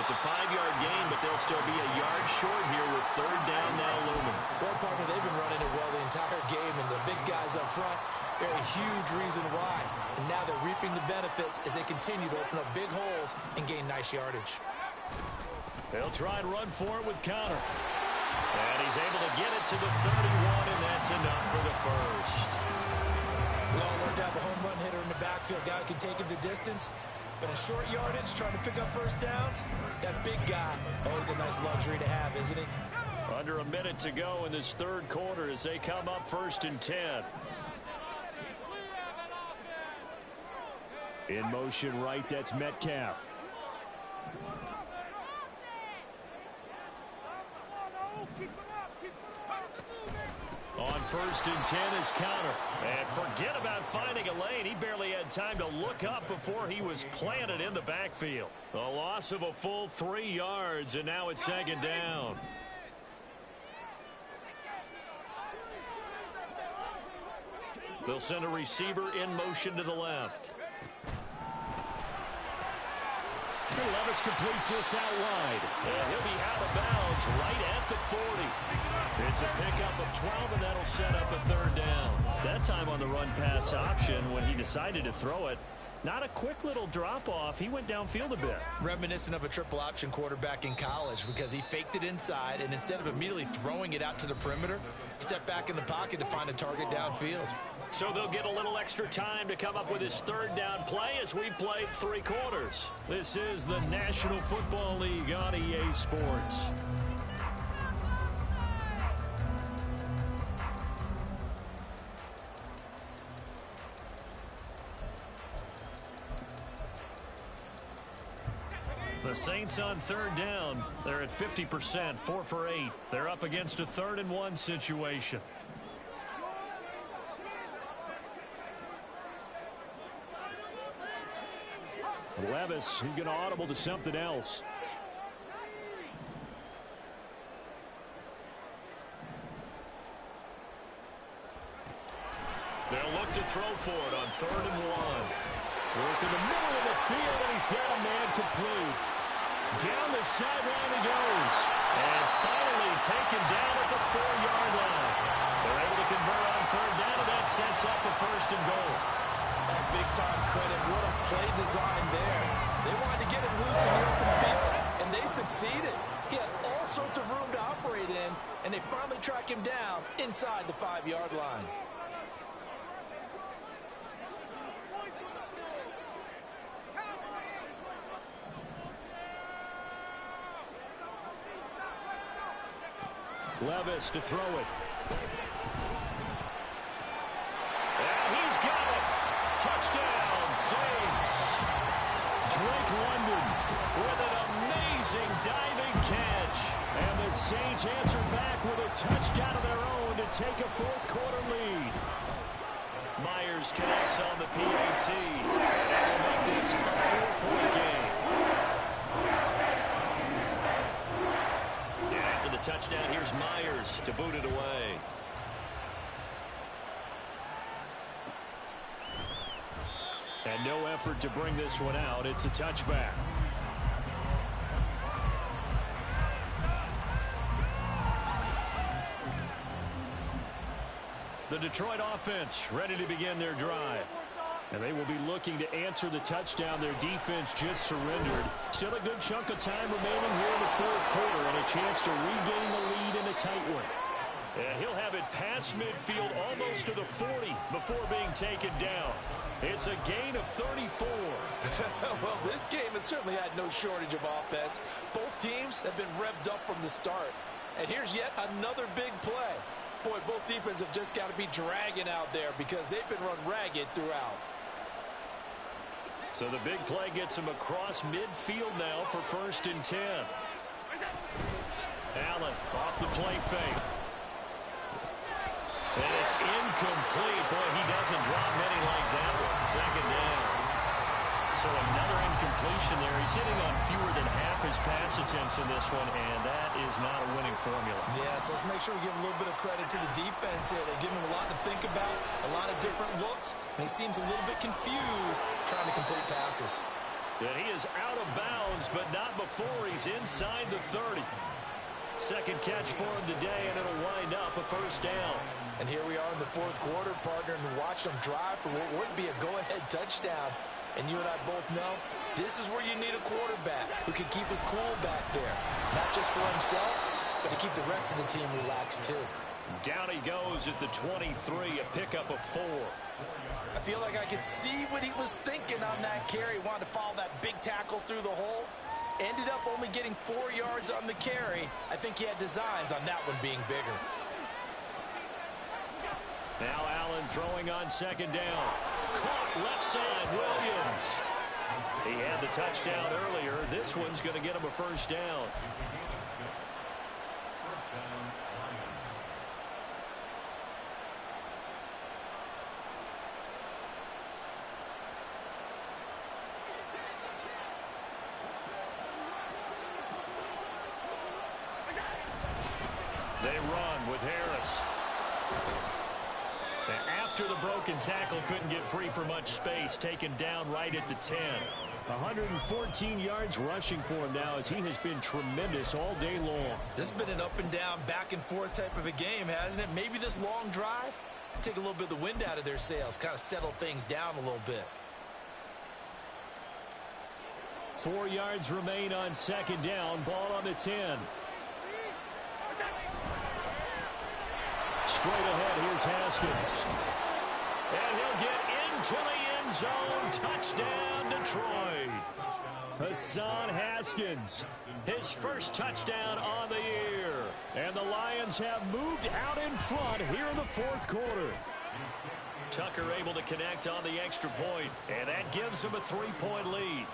It's a 5-yard gain, but they'll still be a yard short here with 3rd down now looming. Well, partner, they've been running it well the entire game, and the big guys up front, they're a huge reason why. And now they're reaping the benefits as they continue to open up big holes and gain nice yardage. They'll try and run for it with Connor. And he's able to get it to the 31, and that's enough for the first. We all learned to have a home run hitter in the backfield. Guy who can take it the distance. But in short yardage, trying to pick up first downs, that big guy, always a nice luxury to have, isn't he? Under a minute to go in this 3rd quarter as they come up 1st and 10. In motion right, that's Metcalf. On 1st and 10 is Connor. And forget about finding a lane. He barely had time to look up before he was planted in the backfield. A loss of a full 3 yards, and now it's 2nd down. They'll send a receiver in motion to the left. And Levis completes this out wide. And he'll be out of bounds right at the 40. It's a pickup of 12, and that'll set up a 3rd down. That time on the run-pass option when he decided to throw it. Not a quick little drop-off. He went downfield a bit. Reminiscent of a triple option quarterback in college because he faked it inside, and instead of immediately throwing it out to the perimeter, stepped back in the pocket to find a target downfield. So they'll get a little extra time to come up with his 3rd down play as we've played 3 quarters. This is the National Football League on EA Sports. The Saints on 3rd down. They're at 50%, 4 for 8. They're up against a 3rd and 1 situation. Levis, he's going to audible to something else. They'll look to throw for it on 3rd and 1. Work in the middle of the field, and he's got a man complete. Down the sideline he goes. And finally taken down at the 4-yard line. They're able to convert on 3rd down, and that sets up a 1st and goal. Big-time credit. What a play design there. They wanted to get him loose in the open field, and they succeeded. He had all sorts of room to operate in, and they finally track him down inside the 5-yard line. Levis to throw it. And he's got it. Touchdown, Saints. Drake London with an amazing diving catch. And the Saints answer back with a touchdown of their own to take a fourth-quarter lead. Myers connects on the PAT. That will make this a 4-point game. And after the touchdown, here's Myers to boot it away. And no effort to bring this one out. It's a touchback. The Detroit offense ready to begin their drive. And they will be looking to answer the touchdown their defense just surrendered. Still a good chunk of time remaining here in the fourth quarter and a chance to regain the lead in a tight one. And he'll have it past midfield almost to the 40 before being taken down. It's a gain of 34. Well, this game has certainly had no shortage of offense. Both teams have been revved up from the start. And here's yet another big play. Boy, both defenses have just got to be dragging out there because they've been run ragged throughout. So the big play gets him across midfield now for 1st and 10. Allen off the play fake. And it's incomplete. Boy, he doesn't drop many like that one. 2nd down. So another incompletion there. He's hitting on fewer than half his pass attempts in this one, and that is not a winning formula. Yeah, so let's make sure we give a little bit of credit to the defense here. They're giving him a lot to think about, a lot of different looks, and he seems a little bit confused trying to complete passes. And he is out of bounds, but not before he's inside the 30. Second catch for him today, and it'll wind up a 1st down. And here we are in the fourth quarter, partner, and watch them drive for what would be a go-ahead touchdown. And you and I both know this is where you need a quarterback who can keep his cool back there. Not just for himself, but to keep the rest of the team relaxed too. Down he goes at the 23, a pickup of 4. I feel like I could see what he was thinking on that carry. Wanted to follow that big tackle through the hole. Ended up only getting 4 yards on the carry. I think he had designs on that one being bigger. Now Allen throwing on 2nd down. Caught left side, Williams. He had the touchdown earlier. This one's going to get him a 1st down. They run with Harris. After the broken tackle, couldn't get free for much space, taken down right at the 10. 114 yards rushing for him now as he has been tremendous all day long. This has been an up and down, back and forth type of a game, hasn't it? Maybe this long drive take a little bit of the wind out of their sails, kind of settle things down a little bit. 4 yards remain on 2nd down, ball on the 10. Straight ahead, here's Haskins. And he'll get into the end zone. Touchdown, Detroit. Hassan Haskins, his first touchdown on the year. And the Lions have moved out in front here in the fourth quarter. Tucker able to connect on the extra point, and that gives him a 3-point lead.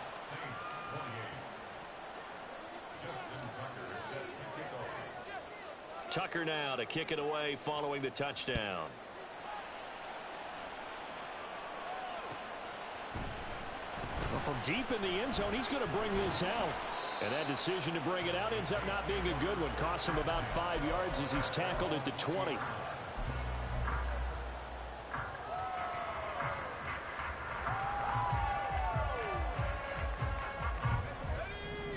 Tucker now to kick it away following the touchdown. Well, from deep in the end zone, he's going to bring this out. And that decision to bring it out ends up not being a good one. Costs him about 5 yards as he's tackled at the 20.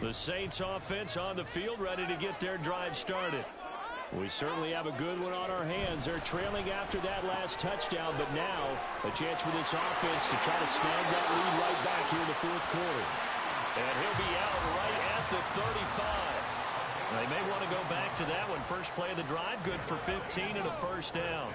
The Saints offense on the field ready to get their drive started. We certainly have a good one on our hands. They're trailing after that last touchdown, but now a chance for this offense to try to snag that lead right back here in the fourth quarter. And he'll be out right at the 35. They may want to go back to that one. First play of the drive, good for 15 and a 1st down.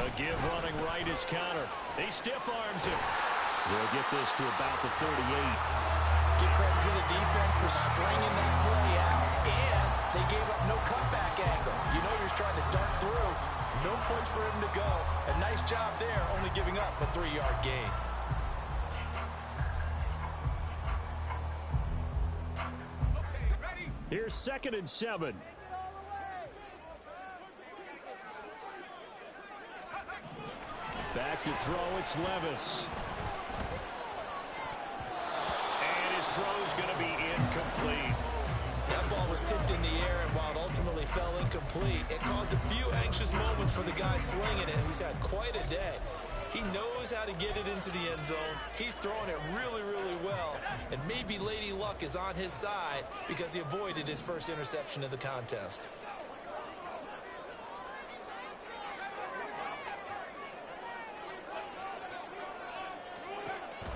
A give running right is counter. He stiff arms him. They'll get this to about the 38. Give credit to the defense for stringing that play out, and they gave up no cutback angle. You know he was trying to dart through. No place for him to go. A nice job there, only giving up a 3-yard gain. Here's 2nd and 7. Back to throw, it's Levis. And his throw's going to be incomplete. That ball was tipped in the air, and while it ultimately fell incomplete, it caused a few anxious moments for the guy slinging it, who's had quite a day. He knows how to get it into the end zone. He's throwing it really, really well, and maybe Lady Luck is on his side because he avoided his first interception of the contest.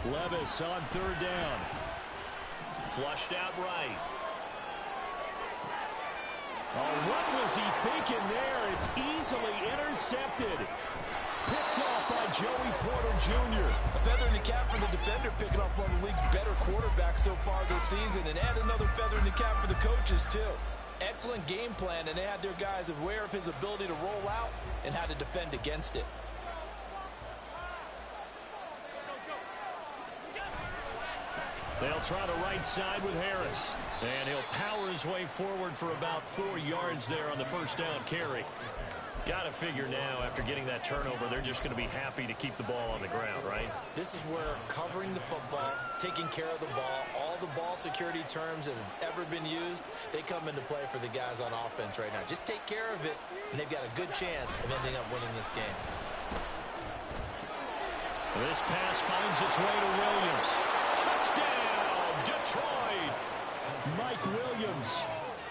Levis on 3rd down. Flushed out right. Oh, what was he thinking there? It's easily intercepted. Picked off by Joey Porter Jr. A feather in the cap for the defender, picking off one of the league's better quarterbacks so far this season, and add another feather in the cap for the coaches, too. Excellent game plan, and they had their guys aware of his ability to roll out and how to defend against it. They'll try the right side with Harris. And he'll power his way forward for about 4 yards there on the first down carry. Got to figure now, after getting that turnover, they're just going to be happy to keep the ball on the ground, right? This is where covering the football, taking care of the ball, all the ball security terms that have ever been used, they come into play for the guys on offense right now. Just take care of it, and they've got a good chance of ending up winning this game. This pass finds its way to Williams. Touchdown, Detroit! Mike Williams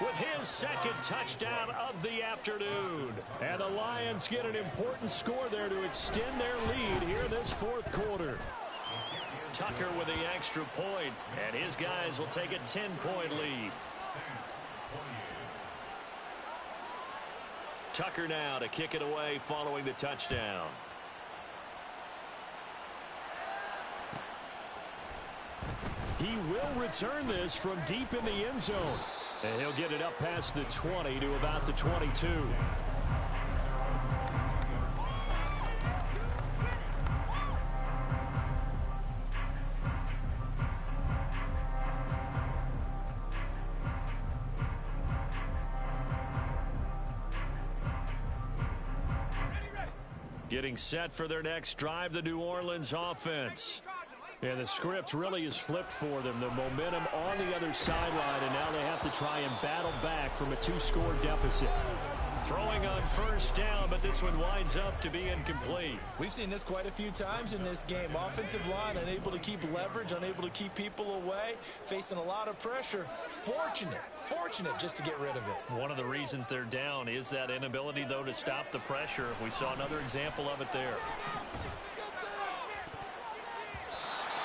with his 2nd touchdown of the afternoon. And the Lions get an important score there to extend their lead here this 4th quarter. Tucker with the extra point, and his guys will take a 10-point lead. Tucker now to kick it away following the touchdown. He will return this from deep in the end zone. And he'll get it up past the 20 to about the 22. Getting set for their next drive, the New Orleans offense. And the script really is flipped for them. The momentum on the other sideline, and now they have to try and battle back from a 2-score deficit. Throwing on first down, but this one winds up to be incomplete. We've seen this quite a few times in this game. Offensive line unable to keep leverage, unable to keep people away, facing a lot of pressure. Fortunate just to get rid of it. One of the reasons they're down is that inability, though, to stop the pressure. We saw another example of it there.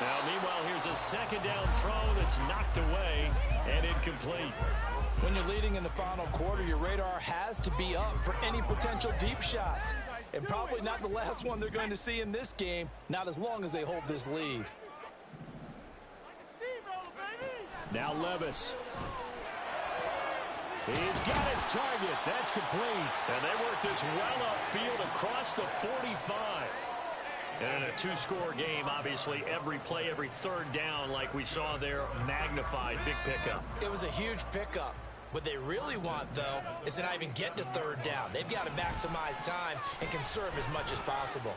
Now, meanwhile, here's a 2nd down throw that's knocked away and incomplete. When you're leading in the final quarter, your radar has to be up for any potential deep shots. And probably not the last one they're going to see in this game, not as long as they hold this lead. Now Levis. He's got his target. That's complete. And they work this well upfield across the 45. And in a 2-score game, obviously, every play, every 3rd down, like we saw there, magnified. Big pickup. It was a huge pickup. What they really want, though, is to not even get to 3rd down. They've got to maximize time and conserve as much as possible.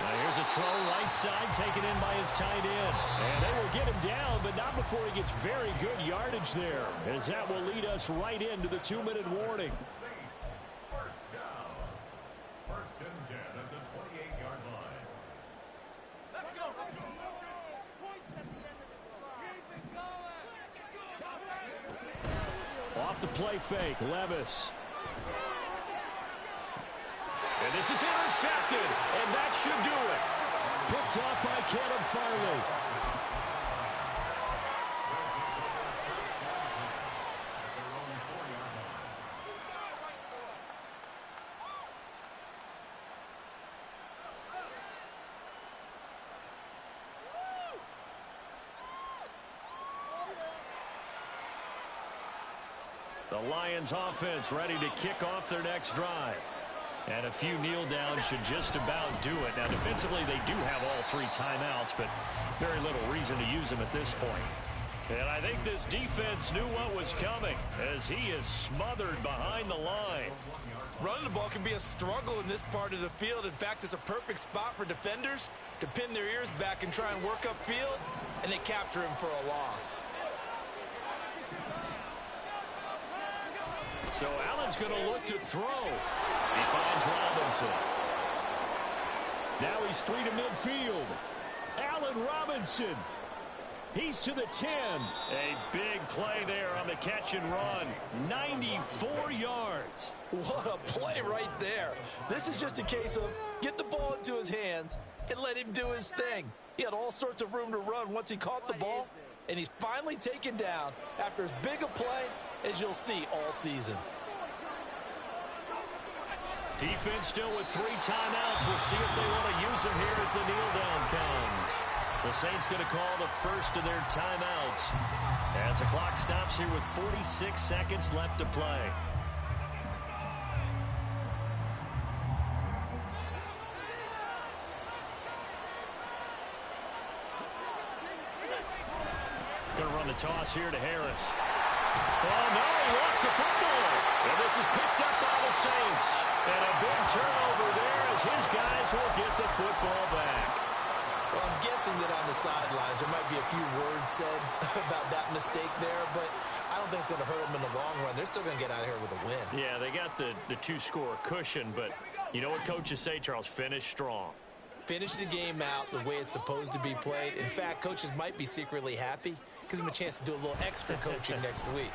Now here's a throw right side, taken in by his tight end. And they will get him down, but not before he gets very good yardage there, as that will lead us right into the 2-minute warning. Off the play fake, Levis. And this is intercepted, and that should do it. Picked off by Caleb Farley. The Lions offense ready to kick off their next drive. And a few kneel downs should just about do it. Now, defensively, they do have all 3 timeouts, but very little reason to use them at this point. And I think this defense knew what was coming as he is smothered behind the line. Running the ball can be a struggle in this part of the field. In fact, it's a perfect spot for defenders to pin their ears back and try and work upfield, and they capture him for a loss. So Allen's going to look to throw. He finds Robinson. Now he's 3 to midfield. Allen Robinson. He's to the 10. A big play there on the catch and run. 94 yards. What a play right there. This is just a case of get the ball into his hands and let him do his thing. He had all sorts of room to run once he caught the ball, and he's finally taken down after as big a play as you'll see all season. Defense still with 3 timeouts. We'll see if they want to use them here as the kneel down comes. The Saints going to call the first of their timeouts as the clock stops here with 46 seconds left to play. Going to run the toss here to Harris. Oh, no, he lost the football. And this is picked up by the Saints. And a big turnover there as his guys will get the football back. Well, I'm guessing that on the sidelines there might be a few words said about that mistake there, but I don't think it's going to hurt them in the long run. They're still going to get out of here with a win. Yeah, they got the 2-score cushion, but you know what coaches say, Charles? Finish strong. Finish the game out the way it's supposed to be played. In fact, coaches might be secretly happy. Gives them a chance to do a little extra coaching next week.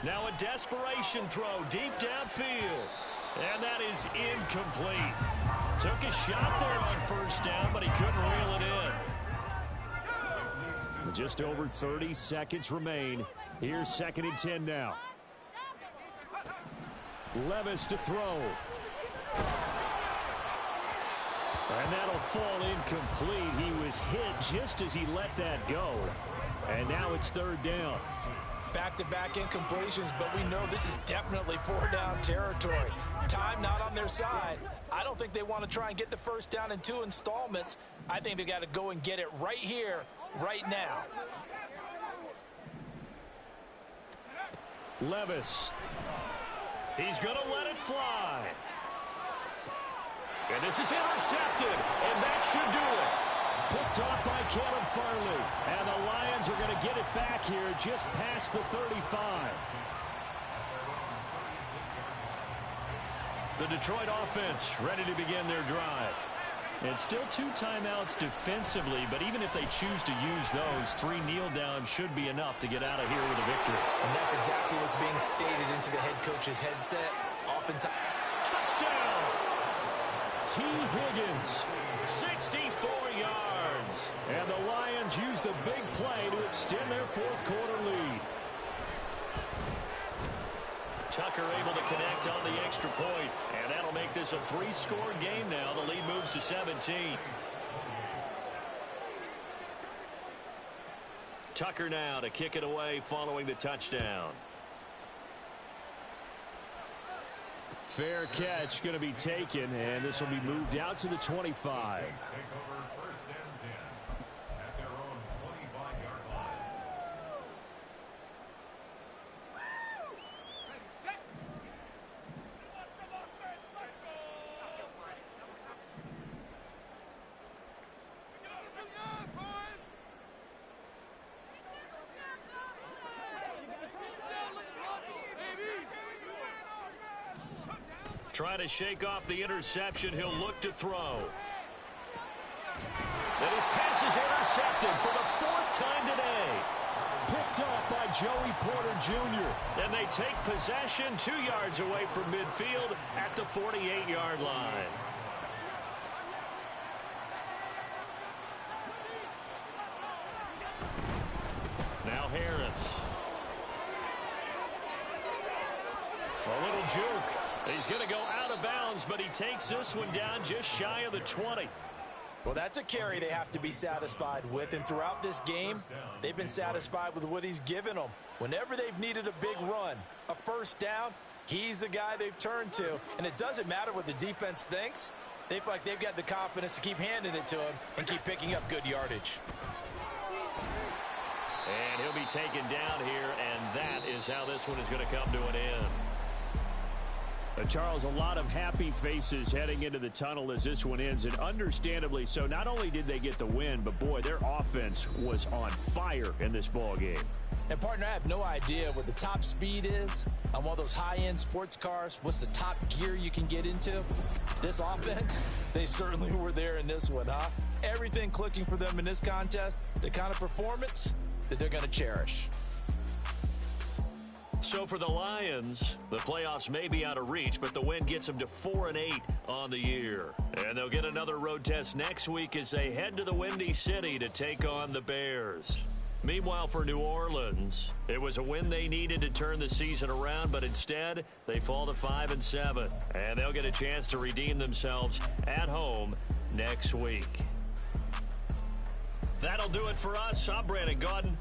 Now a desperation throw deep downfield. And that is incomplete. Took a shot there on first down, but he couldn't reel it in. Just over 30 seconds remain. Here's 2nd and 10 now. Levis to throw. And that'll fall incomplete. He was hit just as he let that go. And now it's 3rd down. Back-to-back incompletions, but we know this is definitely 4-down territory. Time not on their side. I don't think they want to try and get the first down in 2 installments. I think they got to go and get it right here, right now. Levis. He's going to let it fly. And this is intercepted, and that should do it. Picked off by Caleb Farley. And the Lions are going to get it back here just past the 35. The Detroit offense ready to begin their drive. And still 2 timeouts defensively, but even if they choose to use those, 3 kneel downs should be enough to get out of here with a victory. And that's exactly what's being stated into the head coach's headset. Oftentimes, touchdown! T. Higgins, 64 yards. And the Lions use the big play to extend their 4th quarter lead. Tucker able to connect on the extra point, and that'll make this a 3-score game now. The lead moves to 17. Tucker now to kick it away following the touchdown. Fair catch going to be taken, and this will be moved out to the 25. Trying to shake off the interception. He'll look to throw. And his pass is intercepted for the 4th time today. Picked off by Joey Porter Jr. And they take possession 2 yards away from midfield at the 48-yard line. Now Harris. A little juke. He's going to go out of bounds, but he takes this one down just shy of the 20. Well, that's a carry they have to be satisfied with, and throughout this game, they've been satisfied with what he's given them. Whenever they've needed a big run, a first down, he's the guy they've turned to, and it doesn't matter what the defense thinks. They feel like they've got the confidence to keep handing it to him and keep picking up good yardage. And he'll be taken down here, and that is how this one is going to come to an end. Charles, a lot of happy faces heading into the tunnel as this one ends, and understandably so. Not only did they get the win, but boy, their offense was on fire in this ball game. And partner, I have no idea what the top speed is on one of those high-end sports cars. What's the top gear you can get into? This offense, they certainly were there in this one, huh? Everything clicking for them in this contest, the kind of performance that they're going to cherish. So for the Lions, the playoffs may be out of reach, but the win gets them to 4-8 on the year. And they'll get another road test next week as they head to the Windy City to take on the Bears. Meanwhile, for New Orleans, it was a win they needed to turn the season around, but instead they fall to 5-7. And they'll get a chance to redeem themselves at home next week. That'll do it for us. I'm Brandon Gaudin.